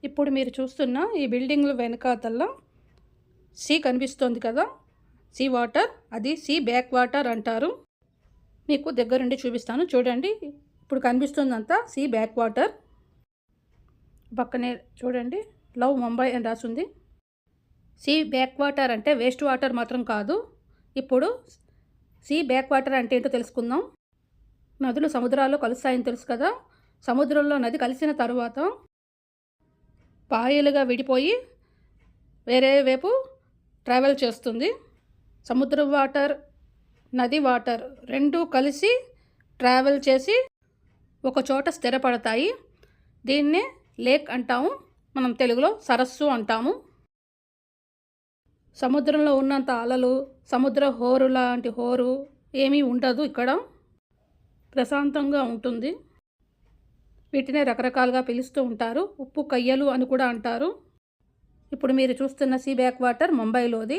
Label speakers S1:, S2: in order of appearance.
S1: ఇప్పుడు మీరు చూస్తున్న ఈ బిల్డింగ్ల వెనకాతల సీ కనిపిస్తోంది కదా, సీ వాటర్, అది సీ బ్యాక్ వాటర్ అంటారు. మీకు దగ్గరుండి చూపిస్తాను చూడండి. ఇప్పుడు కనిపిస్తుందంతా సీ బ్యాక్ వాటర్. పక్కనే చూడండి లవ్ ముంబై అని రాసుంది. సీ బ్యాక్ వాటర్ అంటే వేస్ట్ వాటర్ మాత్రం కాదు. ఇప్పుడు సీ బ్యాక్ వాటర్ అంటే ఏంటో తెలుసుకుందాం. నదులు సముద్రాల్లో కలుస్తాయని తెలుసు కదా. సముద్రంలో నది కలిసిన తర్వాత పాయలుగా విడిపోయి వేరే వైపు ట్రావెల్ చేస్తుంది. సముద్రం వాటర్, నది వాటర్ రెండూ కలిసి ట్రావెల్ చేసి ఒక చోట స్థిరపడతాయి. దీన్నే లేక్ అంటాము, మనం తెలుగులో సరస్సు అంటాము. సముద్రంలో ఉన్నంత అలలు, సముద్ర హోరు లాంటి హోరు ఏమీ ఉండదు. ఇక్కడ ప్రశాంతంగా ఉంటుంది. వీటినే రకరకాలుగా పిలుస్తూ ఉంటారు. ఉప్పు కయ్యలు అని కూడా అంటారు. ఇప్పుడు మీరు చూస్తున్న సీ బ్యాక్ వాటర్ ముంబైలోది.